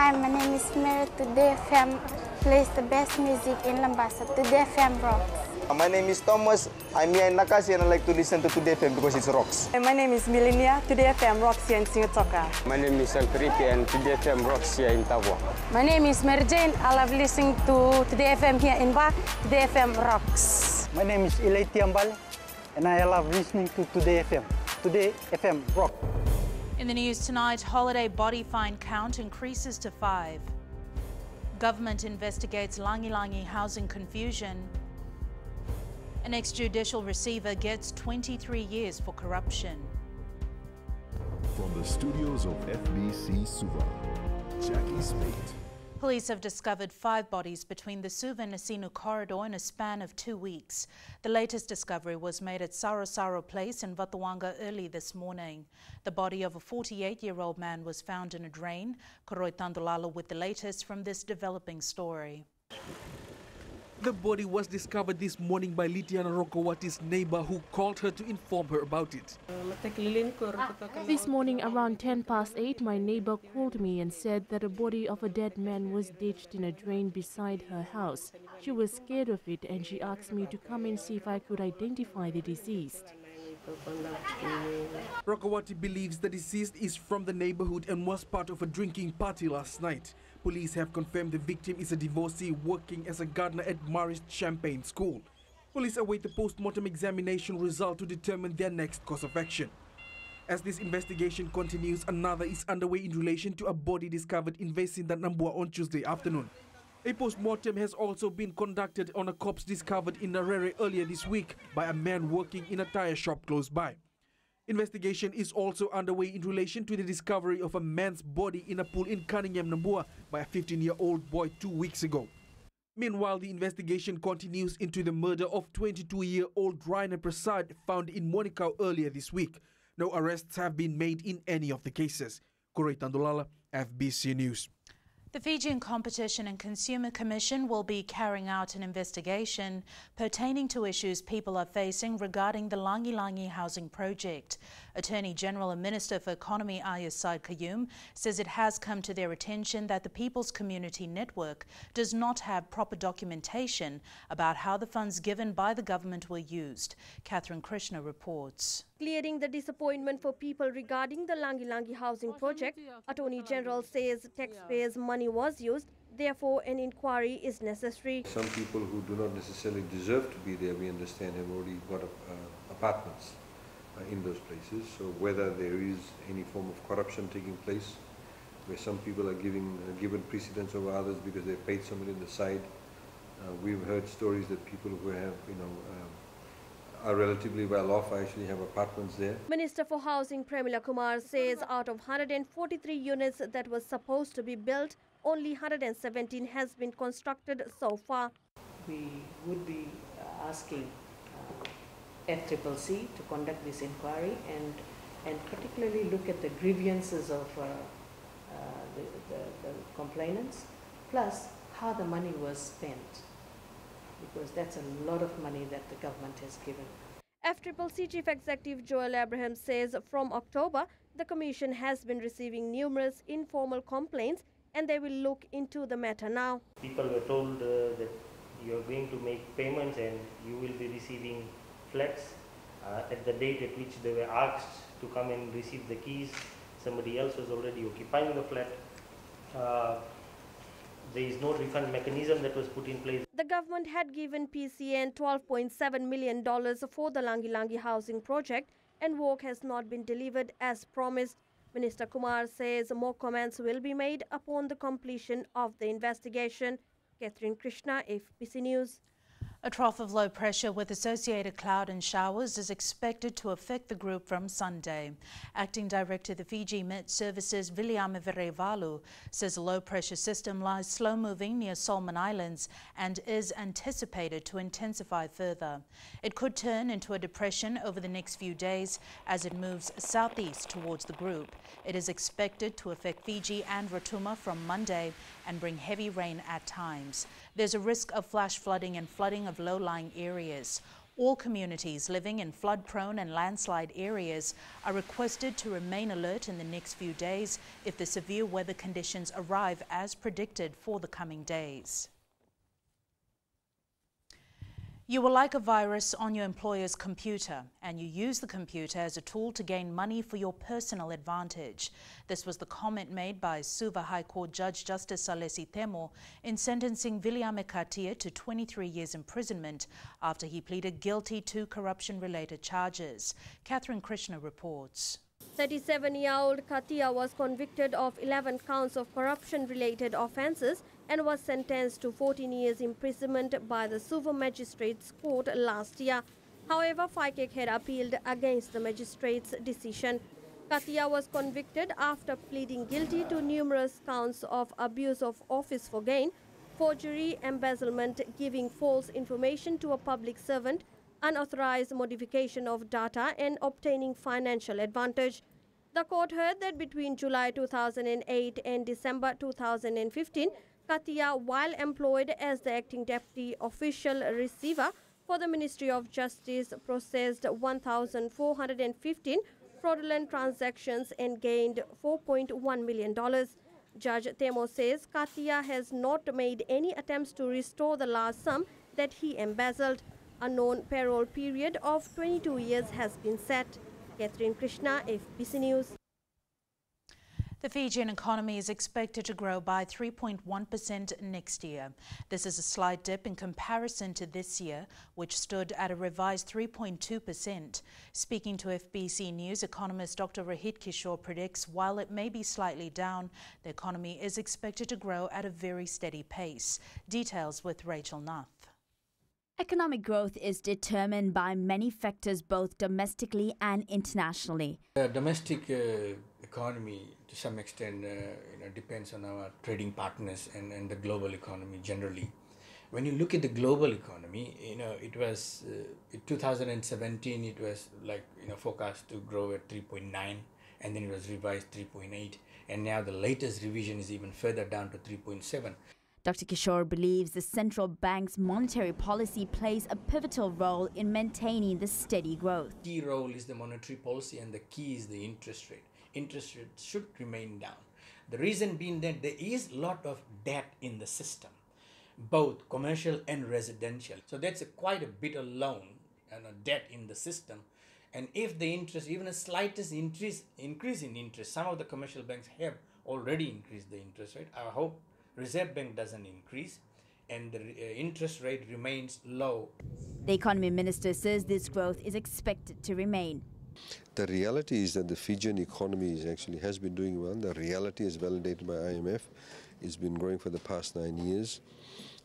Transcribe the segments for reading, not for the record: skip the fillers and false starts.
Hi, my name is Mary. Today FM plays the best music in Lambasa. Today FM rocks. My name is Thomas. I'm here in Nakasi and I like to listen to Today FM because it rocks. My name is Milenia. Today FM rocks here in Singatoka. My name is Alfripi and Today FM rocks here in Tavua. My name is Mary Jane. I love listening to Today FM here in Ba. Today FM rocks. My name is Ilay Tiambal and I love listening to Today FM. Today FM rock. In the news tonight, holiday body fine count increases to 5. Government investigates Langi Langi housing confusion. An extrajudicial receiver gets 23 years for corruption. From the studios of FBC Suva, Jackie Spate. Police have discovered 5 bodies between the Suva and Nasinu corridor in a span of 2 weeks. The latest discovery was made at Sarosaro Place in Vatuanga early this morning. The body of a 48-year-old man was found in a drain. Koroi Tandolalo with the latest from this developing story. The body was discovered this morning by Litiana Rokowati's neighbor who called her to inform her about it. This morning around 8:10, my neighbor called me and said that a body of a dead man was ditched in a drain beside her house. She was scared of it and she asked me to come and see if I could identify the deceased. Rokowati believes the deceased is from the neighborhood and was part of a drinking party last night. Police have confirmed the victim is a divorcee working as a gardener at Marist Champagne School. Police await the post-mortem examination result to determine their next course of action. As this investigation continues, another is underway in relation to a body discovered in Vesinda Nambua on Tuesday afternoon. A post-mortem has also been conducted on a corpse discovered in Narere earlier this week by a man working in a tire shop close by. Investigation is also underway in relation to the discovery of a man's body in a pool in Cunningham, Nambua by a 15-year-old boy 2 weeks ago. Meanwhile, the investigation continues into the murder of 22-year-old Rainer Prasad found in Monikau earlier this week. No arrests have been made in any of the cases. Koroi Tandolala, FBC News. The Fijian Competition and Consumer Commission will be carrying out an investigation pertaining to issues people are facing regarding the Langi Langi housing project. Attorney General and Minister for Economy Ayaz Said Qayyum says it has come to their attention that the People's Community Network does not have proper documentation about how the funds given by the government were used. Catherine Krishna reports. Clearing the disappointment for people regarding the Langi Langi housing project, Attorney General says taxpayers' money was used, therefore an inquiry is necessary. Some people who do not necessarily deserve to be there, we understand, have already got apartments in those places. So whether there is any form of corruption taking place, where some people are given precedence over others because they paid somebody on the side. We've heard stories that people who have, are relatively well off actually have apartments there. Minister for Housing Premila Kumar says out of 143 units that were supposed to be built, only 117 has been constructed so far. We would be asking FCCC to conduct this inquiry and particularly look at the grievances of the complainants, plus how the money was spent, because that's a lot of money that the government has given. FCCC Chief Executive Joel Abraham says from October, the Commission has been receiving numerous informal complaints and they will look into the matter now. People were told that you are going to make payments and you will be receiving flats. At the date at which they were asked to come and receive the keys, somebody else was already occupying the flat. There is no refund mechanism that was put in place. The government had given PCN $12.7 million for the Langi Langi housing project and work has not been delivered as promised. Minister Kumar says more comments will be made upon the completion of the investigation. Catherine Krishna, FBC News. A trough of low pressure with associated cloud and showers is expected to affect the group from Sunday. Acting Director of the Fiji Met Services, Viliame Verevalu, says a low pressure system lies slow moving near Solomon Islands and is anticipated to intensify further. It could turn into a depression over the next few days as it moves southeast towards the group. It is expected to affect Fiji and Rotuma from Monday and bring heavy rain at times. There's a risk of flash flooding and flooding of low-lying areas. All communities living in flood-prone and landslide areas are requested to remain alert in the next few days if the severe weather conditions arrive as predicted for the coming days. You were like a virus on your employer's computer, and you use the computer as a tool to gain money for your personal advantage. This was the comment made by Suva High Court Judge Justice Salesi Temo in sentencing Viliame Katia to 23 years imprisonment after he pleaded guilty to corruption-related charges. Catherine Krishna reports. 37-year-old Katia was convicted of 11 counts of corruption-related offences and was sentenced to 14 years imprisonment by the Suva Magistrates Court last year. However, Faikek had appealed against the magistrate's decision. Katia was convicted after pleading guilty to numerous counts of abuse of office for gain, forgery, embezzlement, giving false information to a public servant, unauthorized modification of data, and obtaining financial advantage. The court heard that between July 2008 and December 2015, Katia, while employed as the acting deputy official receiver for the Ministry of Justice, processed 1,415 fraudulent transactions and gained $4.1 million. Judge Temo says Katia has not made any attempts to restore the large sum that he embezzled. A known parole period of 22 years has been set. Catherine Krishna, FBC News. The Fijian economy is expected to grow by 3.1% next year. This is a slight dip in comparison to this year, which stood at a revised 3.2%. Speaking to FBC News, economist Dr. Rohit Kishore predicts while it may be slightly down, the economy is expected to grow at a very steady pace. Details with Rachel Nath. Economic growth is determined by many factors both domestically and internationally. The domestic economy to some extent depends on our trading partners and the global economy generally. When you look at the global economy, it was in 2017 it was forecast to grow at 3.9, and then it was revised 3.8, and now the latest revision is even further down to 3.7. Dr. Kishore believes the central bank's monetary policy plays a pivotal role in maintaining the steady growth. The key role is the monetary policy, and the key is the interest rate. Interest rates should remain down. The reason being that there is a lot of debt in the system, both commercial and residential. So that's quite a bit of loan and a debt in the system. And if the interest, even a slightest increase in interest, some of the commercial banks have already increased the interest rate. I hope Reserve Bank doesn't increase and the interest rate remains low. The economy minister says this growth is expected to remain. The reality is that the Fijian economy has been doing well. The reality is validated by IMF. It's been growing for the past 9 years.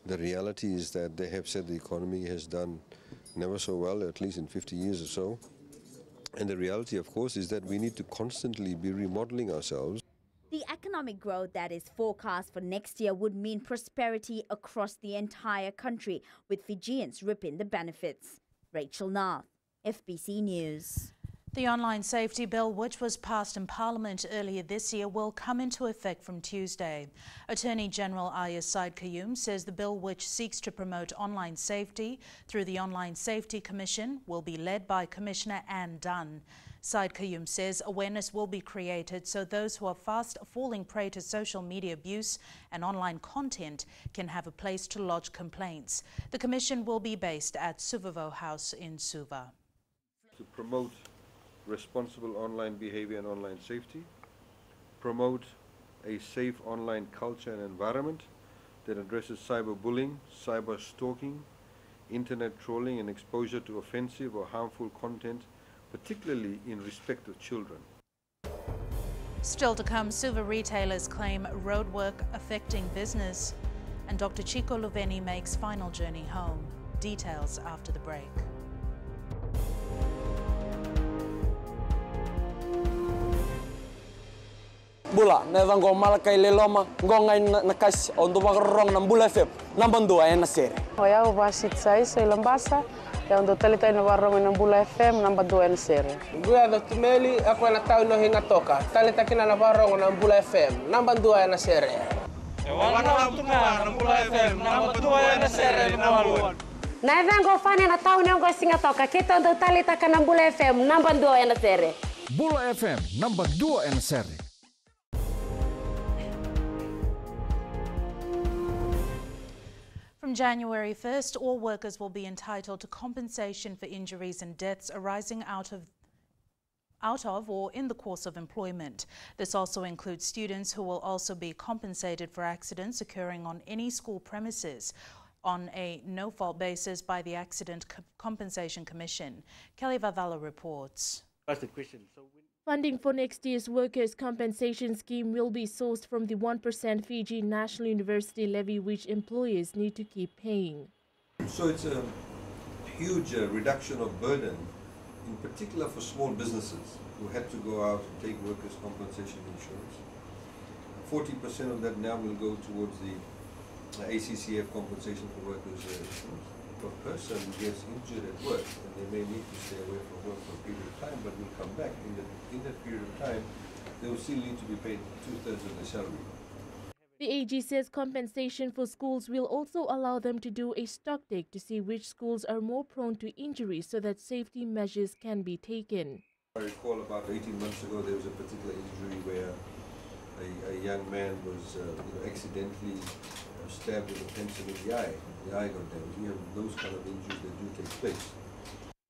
The reality is that they have said the economy has done never so well, at least in 50 years or so. And the reality, of course, is that we need to constantly be remodeling ourselves. The economic growth that is forecast for next year would mean prosperity across the entire country, with Fijians reaping the benefits. Rachel Nath, FBC News. The online safety bill, which was passed in Parliament earlier this year, will come into effect from Tuesday. Attorney General Ayaz Said Qayyum says the bill, which seeks to promote online safety through the Online Safety Commission, will be led by Commissioner Anne Dunn. Said Qayyum says awareness will be created so those who are fast falling prey to social media abuse and online content can have a place to lodge complaints. The commission will be based at Suvavo House in Suva. To promote responsible online behavior and online safety, promote a safe online culture and environment that addresses cyberbullying, cyber stalking, internet trolling and exposure to offensive or harmful content, particularly in respect of children. Still to come, Suva retailers claim roadwork affecting business, and Dr. Chico Luveni makes final journey home. Details after the break. Bula, nevang go malakay leloma, ngongai nakas ondo magrong ng Bula FM, namban dua na sere. Hoya ubasit sai lambasa, ya ondo talita ina warong ng Bula FM, namban dua na sere. Gua do tumeli ako na tao no hinga toka, talita kina na warong ng Bula FM, namban dua na sere. Wana tunga ng Bula FM, namban dua na sere namalun. Na vengo fani na tau nengo singatoka kita ndo tali taka na Bula FM namba 2 ena sere. Bula FM namba 2 ena sere. From January 1st, all workers will be entitled to compensation for injuries and deaths arising out of or in the course of employment. This also includes students who will also be compensated for accidents occurring on any school premises on a no-fault basis by the Accident Compensation Commission. Kelly Vavala reports. That's the question. Funding for next year's workers' compensation scheme will be sourced from the 1% Fiji National University levy, which employers need to keep paying. So it's a huge reduction of burden, in particular for small businesses who had to go out and take workers' compensation insurance. 40% of that now will go towards the ACCF compensation for workers' insurance. If a person gets injured at work, and they may need to stay away from work for a period of time, but will come back. In that period of time, they will still need to be paid 2/3 of their salary. The AG says compensation for schools will also allow them to do a stock take to see which schools are more prone to injury so that safety measures can be taken. I recall about 18 months ago there was a particular injury where a young man was accidentally stabbed with a pencil in the eye. The eye got damaged. We have those kind of injuries that do take place.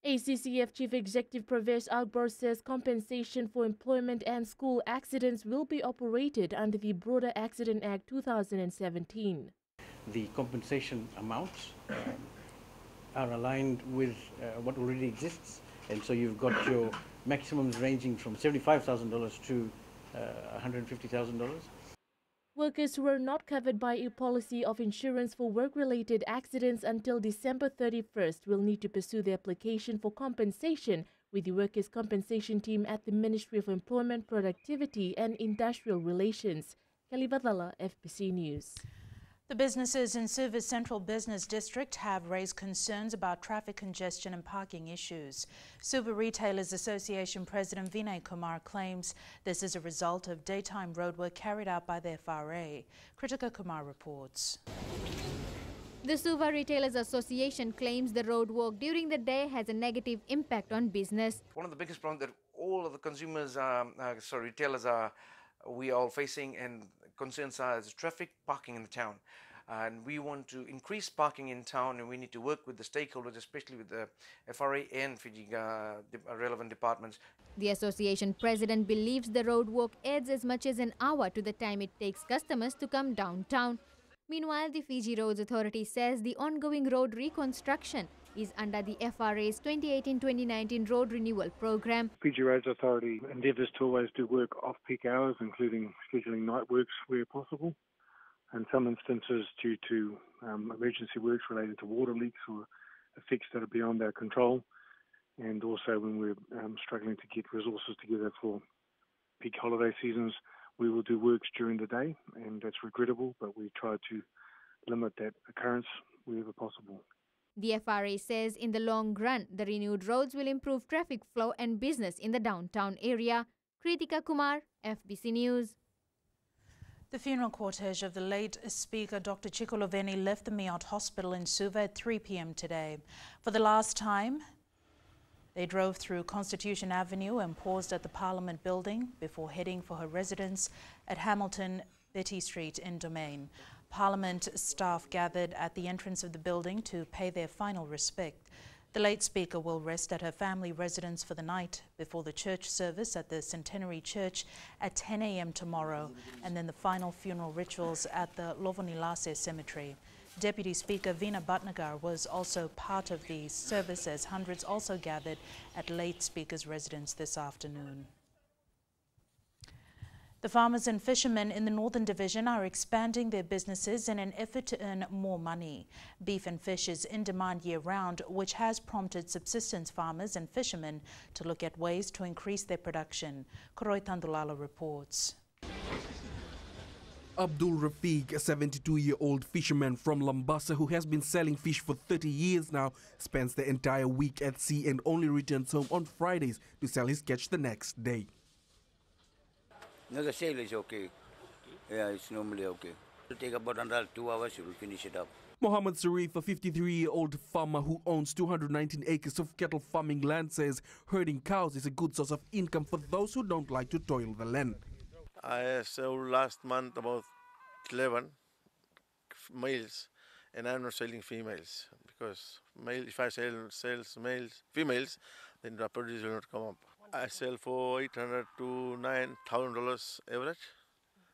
ACCF Chief Executive Pravesh Akbar says compensation for employment and school accidents will be operated under the Broader Accident Act 2017. The compensation amounts are aligned with what already exists, and so you've got your maximums ranging from $75,000 to $150,000. Workers who are not covered by a policy of insurance for work-related accidents until December 31st will need to pursue the application for compensation with the Workers' Compensation Team at the Ministry of Employment, Productivity and Industrial Relations. Kelly Badala, FBC News. The businesses in Suva's Central Business District have raised concerns about traffic congestion and parking issues. Suva Retailers Association President Vinay Kumar claims this is a result of daytime roadwork carried out by the FRA. Kritika Kumar reports. The Suva Retailers Association claims the roadwork during the day has a negative impact on business. One of the biggest problems that all of the consumers, retailers we are all facing and concerns are is traffic, parking in the town. And we want to increase parking in town, and we need to work with the stakeholders, especially with the FRA and Fiji relevant departments. The association president believes the roadwork adds as much as an hour to the time it takes customers to come downtown. Meanwhile, the Fiji Roads Authority says the ongoing road reconstruction is under the FRA's 2018-2019 road renewal program. Fiji Roads Authority endeavours to always do work off-peak hours, including scheduling night works where possible. In some instances, due to emergency works related to water leaks or effects that are beyond our control, and also when we're struggling to get resources together for peak holiday seasons, we will do works during the day, and that's regrettable, but we try to limit that occurrence wherever possible. The FRA says in the long run, the renewed roads will improve traffic flow and business in the downtown area. Kritika Kumar, FBC News. The funeral cortege of the late Speaker Dr. Chikoloveni left the Miot Hospital in Suva at 3 p.m. today. For the last time, they drove through Constitution Avenue and paused at the Parliament building before heading for her residence at Hamilton Betty Street in Domain. Parliament staff gathered at the entrance of the building to pay their final respect. The late Speaker will rest at her family residence for the night before the church service at the Centenary Church at 10 a.m. tomorrow, and then the final funeral rituals at the Lovonilase Cemetery. Deputy Speaker Veena Bhatnagar was also part of the service as hundreds also gathered at late Speaker's residence this afternoon. The farmers and fishermen in the Northern Division are expanding their businesses in an effort to earn more money. Beef and fish is in demand year-round, which has prompted subsistence farmers and fishermen to look at ways to increase their production. Koroi Tandulala reports. Abdul Rafiq, a 72-year-old fisherman from Lambasa who has been selling fish for 30 years now, spends the entire week at sea and only returns home on Fridays to sell his catch the next day. No, the sale is okay. Yeah, it's normally okay. It will take about another 2 hours, you will finish it up. Mohammed Zarif, a 53-year-old farmer who owns 219 acres of cattle farming land, says herding cows is a good source of income for those who don't like to toil the land. I sold last month about 11 males, and I'm not selling females because if I sell females, then the produce will not come up. I sell for $800 to $9,000 average,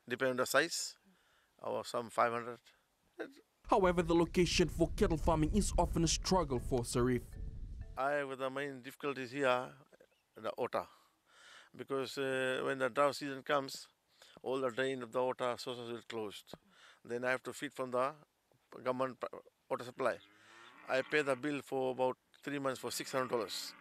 depending on the size, or some 500. However, the location for cattle farming is often a struggle for Zarif. The main difficulties here, the water, because when the drought season comes, all the drain of the water sources will closed. Then I have to feed from the government water supply. I pay the bill for about 3 months for $600.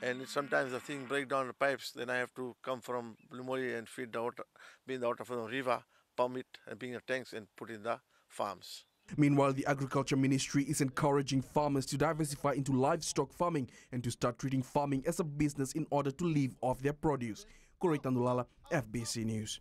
And sometimes the thing break down the pipes, then I have to come from Blumoli and feed the water, bring the water from the river, pump it and bring the tanks and put in the farms. Meanwhile, the Agriculture Ministry is encouraging farmers to diversify into livestock farming and to start treating farming as a business in order to live off their produce. Corey Tandulala, FBC News.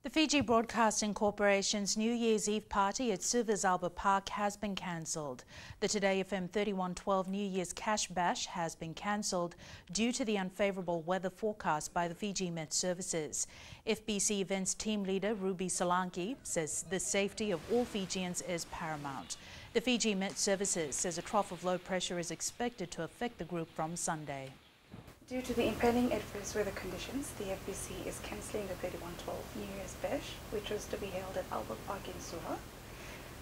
The Fiji Broadcasting Corporation's New Year's Eve party at Suva's Albert Park has been cancelled. The Today FM 3112 New Year's Cash Bash has been cancelled due to the unfavourable weather forecast by the Fiji Met Services. FBC Events team leader Ruby Solanki says the safety of all Fijians is paramount. The Fiji Met Services says a trough of low pressure is expected to affect the group from Sunday. Due to the impending adverse weather conditions, the FBC is cancelling the 3112 New Year's Bash, which was to be held at Albert Park in Suva.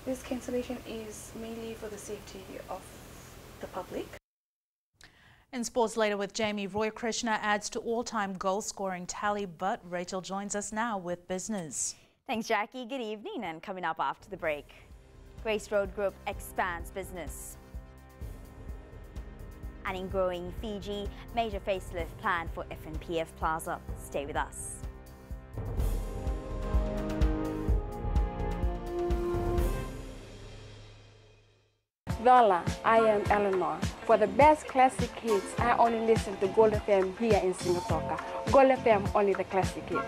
This cancellation is mainly for the safety of the public. In sports later with Jamie, Roy Krishna adds to all-time goal-scoring tally, but Rachel joins us now with business. Thanks, Jackie. Good evening, and coming up after the break, Grace Road Group expands business. And in growing Fiji, major facelift planned for FNPF Plaza. Stay with us. Lola, I am Eleanor. For the best classic hits, I only listen to Gold FM here in Singapore. Gold FM, only the classic hits.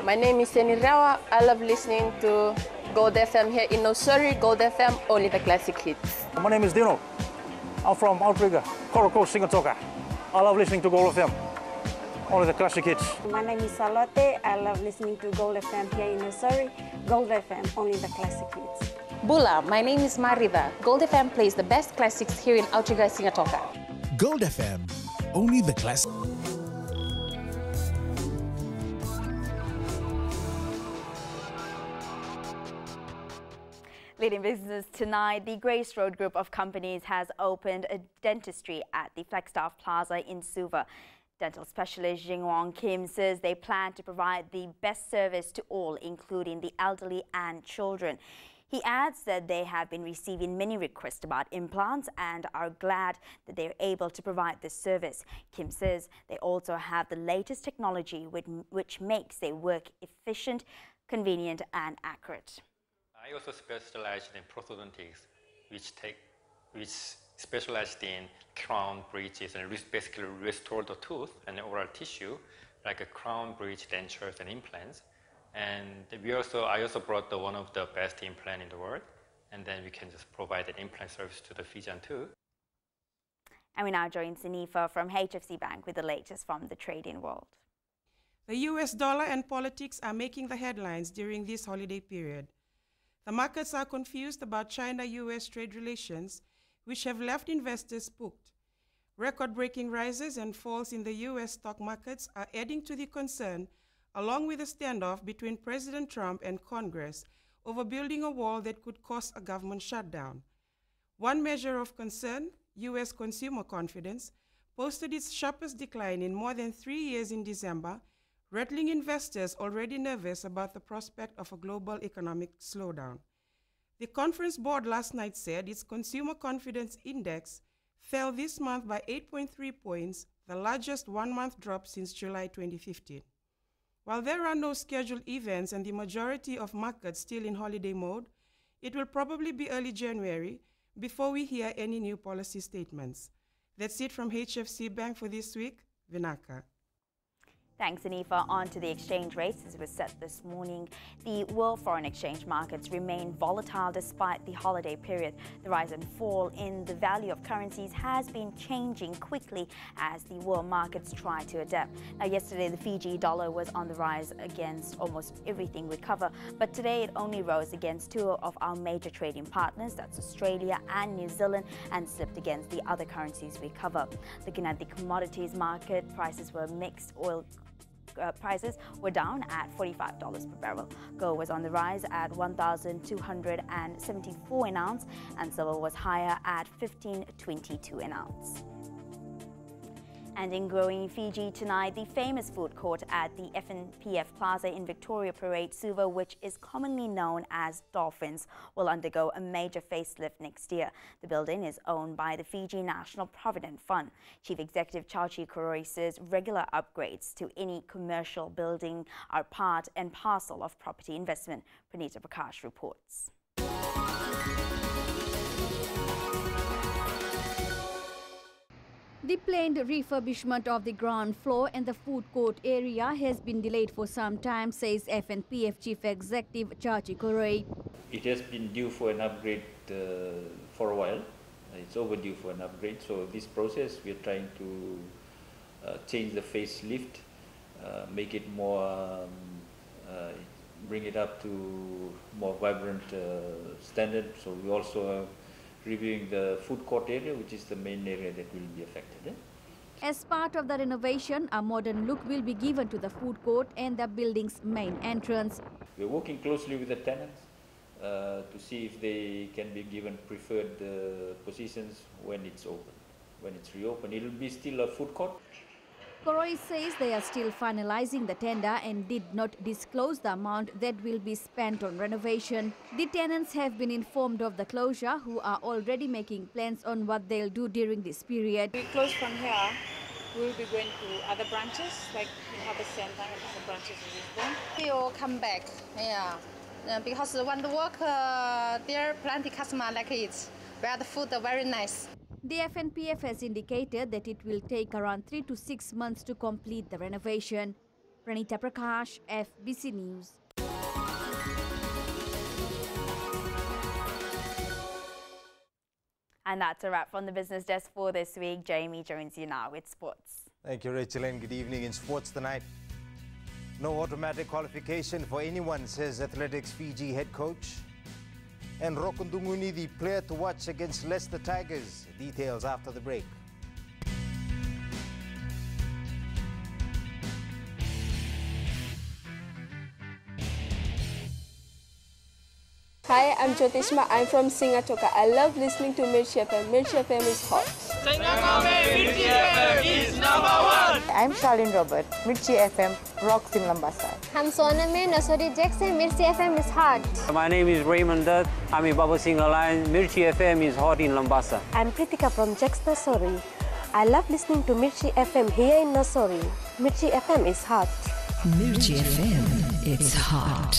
My name is Seni Rawa. I love listening to Gold FM here in Nosuri. Gold FM, only the classic hits. My name is Dino. I'm from Outrigger, Coral Coast, Singatoka. I love listening to Gold FM, only the classic hits. My name is Salote. I love listening to Gold FM here in Surrey. Gold FM, only the classic hits. Bula, my name is Marida. Gold FM plays the best classics here in Outrigger, Singatoka. Gold FM, only the classic. Leading business tonight, the Grace Road Group of companies has opened a dentistry at the Flagstaff Plaza in Suva. Dental specialist Jingwong Kim says they plan to provide the best service to all, including the elderly and children. He adds that they have been receiving many requests about implants and are glad that they are able to provide this service. Kim says they also have the latest technology which makes their work efficient, convenient and accurate. I also specialized in prosthodontics, which specialized in crown bridges and basically restore the tooth and oral tissue, like a crown bridge, dentures, and implants. And I also brought one of the best implant in the world, and then we can just provide an implant service to the Fijian too. And we now join Sanifa from HFC Bank with the latest from the trading world. The US dollar and politics are making the headlines during this holiday period. The markets are confused about China-US trade relations, which have left investors spooked. Record-breaking rises and falls in the US stock markets are adding to the concern, along with a standoff between President Trump and Congress over building a wall that could cause a government shutdown. One measure of concern, US consumer confidence, posted its sharpest decline in more than 3 years in December, rattling investors already nervous about the prospect of a global economic slowdown. The conference board last night said its consumer confidence index fell this month by 8.3 points, the largest one-month drop since July 2015. While there are no scheduled events and the majority of markets still in holiday mode, it will probably be early January before we hear any new policy statements. That's it from HFC Bank for this week. Vinaka. Thanks, Anifa. On to the exchange rates. As was set this morning, the world foreign exchange markets remain volatile despite the holiday period. The rise and fall in the value of currencies has been changing quickly as the world markets try to adapt. Now, yesterday, the Fiji dollar was on the rise against almost everything we cover, but today it only rose against two of our major trading partners, that's Australia and New Zealand, and slipped against the other currencies we cover. Looking at the commodities market, prices were mixed. Oil prices were down at $45 per barrel. Gold was on the rise at $1,274 an ounce, and silver was higher at $15.22 an ounce. And in growing Fiji tonight, the famous food court at the FNPF Plaza in Victoria Parade, Suva, which is commonly known as Dolphins, will undergo a major facelift next year. The building is owned by the Fiji National Provident Fund. Chief Executive Chachi Koroi says regular upgrades to any commercial building are part and parcel of property investment. Pranita Prakash reports. The planned refurbishment of the ground floor and the food court area has been delayed for some time, says FNPF Chief Executive Chachi Koroi. It has been due for an upgrade for a while. It's overdue for an upgrade. So this process, we're trying to change the facelift, make it more, bring it up to more vibrant standard. So we also reviewing the food court area, which is the main area that will be affected. As part of the renovation, a modern look will be given to the food court and the building's main entrance. We're working closely with the tenants to see if they can be given preferred positions when it's open. When it's reopened, it will be still a food court. Koroi says they are still finalizing the tender and did not disclose the amount that will be spent on renovation. The tenants have been informed of the closure, who are already making plans on what they'll do during this period. We close from here, we'll be going to other branches, like we have a center and other branches in Lisbon. We will come back, yeah, because when the work, there are plenty customers like it, where the food are very nice. The FNPF has indicated that it will take around 3 to 6 months to complete the renovation. Pranita Prakash, FBC News. And that's a wrap from the business desk for this week. Jamie joins you now with sports. Thank you, Rachel, and good evening. In sports tonight, no automatic qualification for anyone, says Athletics Fiji head coach. And Rokundumuni, the player to watch against Leicester Tigers. Details after the break. Hi, I'm Jyotishma. I'm from Singatoka. I love listening to Mirchi FM. Mirchi FM is hot. Mirchi FM is #1. I'm Charlene Robert. Mirchi FM rocks in Lambasa. I'm Soname Nasori Jackson. Mirchi FM is hot. My name is Raymond Dutt. I'm in Baba Singh Alliance. Mirchi FM is hot in Lambasa. I'm Pritika from Jax Nasori. I love listening to Mirchi FM here in Nasori. Mirchi FM is hot. Mirchi FM, it's hot.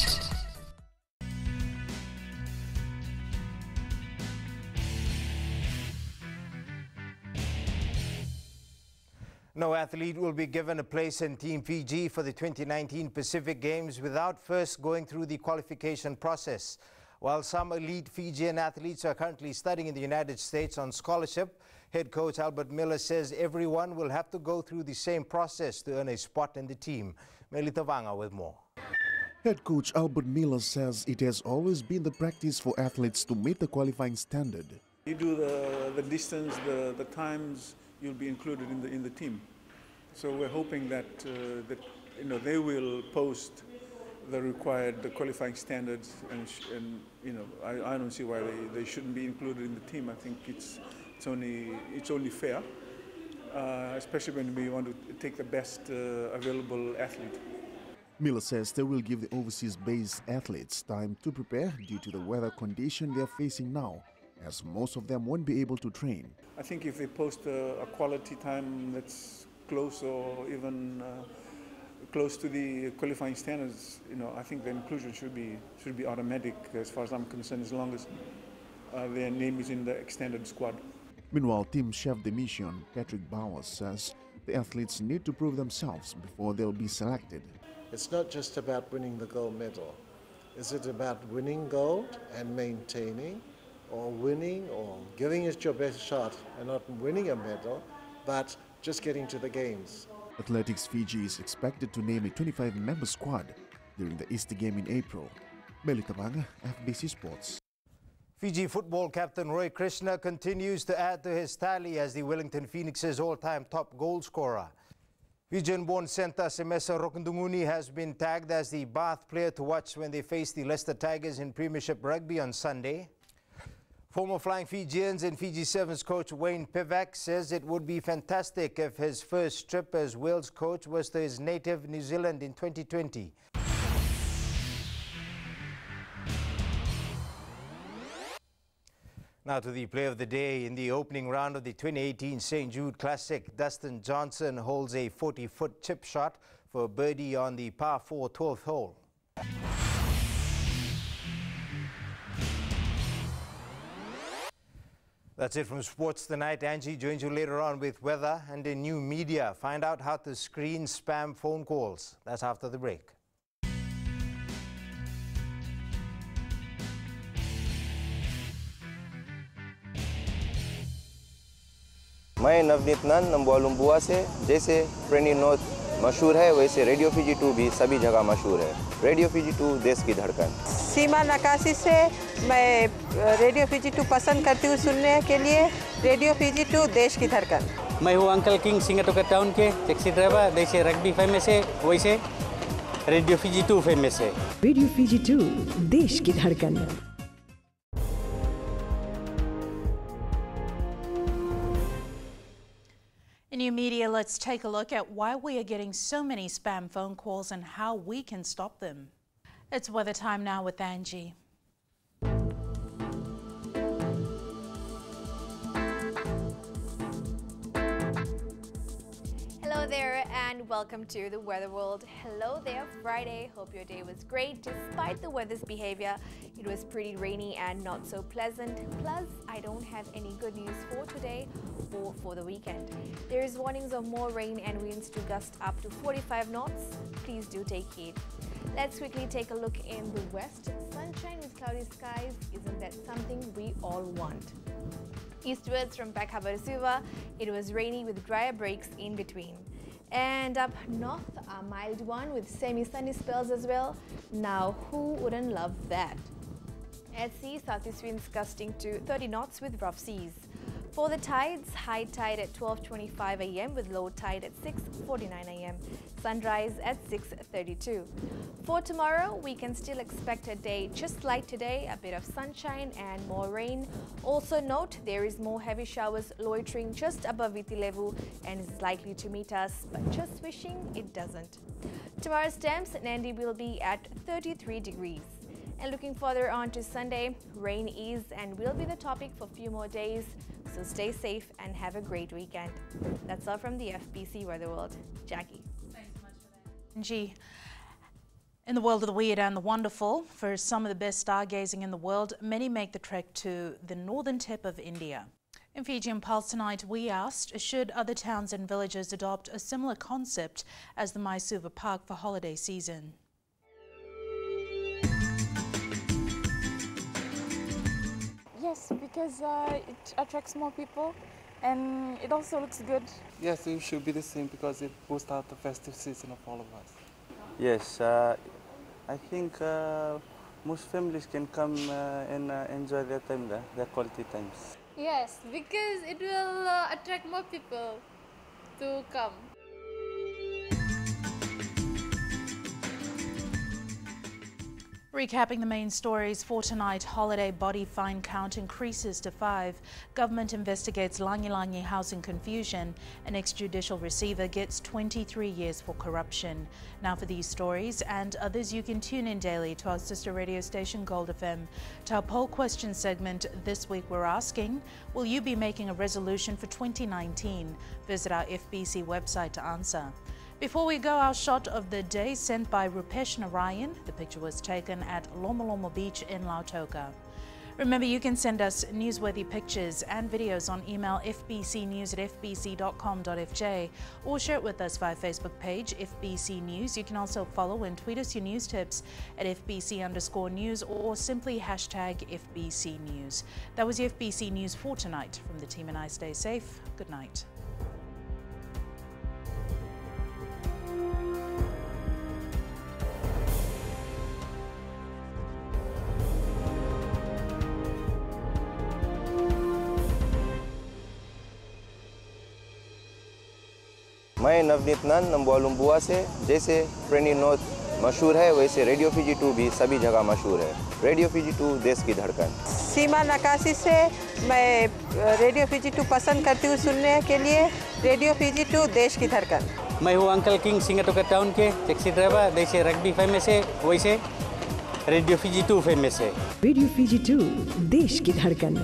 No athlete will be given a place in Team Fiji for the 2019 Pacific Games without first going through the qualification process. While some elite Fijian athletes are currently studying in the United States on scholarship, head coach Albert Miller says everyone will have to go through the same process to earn a spot in the team. Melita Vanga with more. Head coach Albert Miller says it has always been the practice for athletes to meet the qualifying standard. You do the distance, the times, you'll be included in the team. So we're hoping that they will post the required qualifying standards, and I don't see why they shouldn't be included in the team. I think it's only fair, especially when we want to take the best available athlete. Miller says they will give the overseas-based athletes time to prepare due to the weather condition they are facing now, as most of them won't be able to train. I think if they post a quality time that's close or even close to the qualifying standards, I think the inclusion should be automatic as far as I'm concerned, as long as their name is in the extended squad. Meanwhile, team chef de mission Patrick Bowers says The athletes need to prove themselves before they'll be selected. It's not just about winning the gold medal. Is it about winning gold and maintaining, or winning or giving it your best shot and not winning a medal, but just getting to the games? Athletics Fiji is expected to name a 25-member squad during the Easter game in April. Melita Banga, FBC Sports. Fiji football captain Roy Krishna continues to add to his tally as the Wellington Phoenix's all-time top goal scorer. Fijian-born centre Semesa Rokundunguni has been tagged as the Bath player to watch when they face the Leicester Tigers in Premiership Rugby on Sunday. Former Flying Fijians and Fiji Sevens coach Wayne Pivac says it would be fantastic if his first trip as Wales coach was to his native New Zealand in 2020. Now to the play of the day. In the opening round of the 2018 St. Jude Classic, Dustin Johnson holds a 40-foot chip shot for a birdie on the par 4 12th hole. That's it from Sports Tonight. Angie joins you later on with weather and in new media. Find out how to screen spam phone calls. That's after the break. मैं नवनीत नंद नंबुआ लुम्बुआ से जैसे प्रेनी note मशहूर है वैसे radio Fiji 2 भी सभी जगह मशहूर है। रेडियो फीजी 2 देश की धड़कन। सीमा नकाशी से मैं रेडियो फीजी 2 पसंद करती हूँ सुनने के लिए। रेडियो फीजी 2 देश की धड़कन। मैं हूँ अंकल किंग सिंगाटोका टाउन के टैक्सी ड्राइवर। जैसे रग्बी फेमस है वैसे रेडियो फीजी 2 फेमस है। रेडियो फीजी 2 देश की धड़कन। In new media, let's take a look at why we are getting so many spam phone calls and how we can stop them. It's weather time now with Angie. Hello there and welcome to the Weather World. Hello there, Friday. Hope your day was great. Despite the weather's behavior, it was pretty rainy and not so pleasant. Plus, I don't have any good news for today or for the weekend. There is warnings of more rain and winds to gust up to 45 knots. Please do take heed. Let's quickly take a look in the west. Sunshine with cloudy skies, isn't that something we all want? Eastwards from Pakhabarasuva, it was rainy with drier breaks in between. And up north, a mild one with semi-sunny spells as well. Now, who wouldn't love that? At sea, southeast winds gusting to 30 knots with rough seas. For the tides, high tide at 12:25 a.m. with low tide at 6:49 a.m. Sunrise at 6:32. For tomorrow, we can still expect a day just like today, a bit of sunshine and more rain. Also note, there is more heavy showers loitering just above Viti level and is likely to meet us, but just wishing it doesn't. Tomorrow's temps, Nandi will be at 33 degrees. And looking further on to Sunday, rain is and will be the topic for a few more days. So stay safe and have a great weekend. That's all from the FBC Weather World. Jackie. Thanks so much for that, Angie. In the world of the weird and the wonderful, for some of the best stargazing in the world, many make the trek to the northern tip of India. In Fijian Pulse tonight, we asked, should other towns and villages adopt a similar concept as the Mysore Park for holiday season? Yes, because it attracts more people and it also looks good. Yes, it should be the same because it boosts out the festive season of all of us. Yes, I think most families can come and enjoy their time there, their quality times. Yes, because it will attract more people to come. Recapping the main stories for tonight, holiday body fine count increases to 5. Government investigates Langi Langi housing confusion. An extrajudicial receiver gets 23 years for corruption. Now for these stories and others, you can tune in daily to our sister radio station Gold FM. To our poll question segment this week, we're asking, will you be making a resolution for 2019? Visit our FBC website to answer. Before we go, our shot of the day sent by Rupesh Narayan. The picture was taken at Loma Loma Beach in Lautoka. Remember, you can send us newsworthy pictures and videos on email fbcnews@fbc.com.fj or share it with us via Facebook page FBC News. You can also follow and tweet us your news tips at FBC_news or simply hashtag FBC News. That was your FBC News for tonight. From the team and I, stay safe. Good night. मैं नवनीत नंद नंबोलुम्बुआ से। जैसे प्रेनी note मशहूर है वैसे radio Fiji 2 भी सभी जगह मशहूर है। रेडियो फीजी 2 देश की धड़कन। सीमा नकाशी से मैं रेडियो फीजी 2 पसंद करती हूँ सुनने के लिए। रेडियो फीजी 2 देश की धड़कन। मैं हूँ अंकल किंग सिंगाटोका टाउन के टैक्सी ड्राइवर। जैसे रग्बी फेमस है वैसे रेडियो फीजी 2 फेमस है। रेडियो फीजी 2 देश की धड़कन।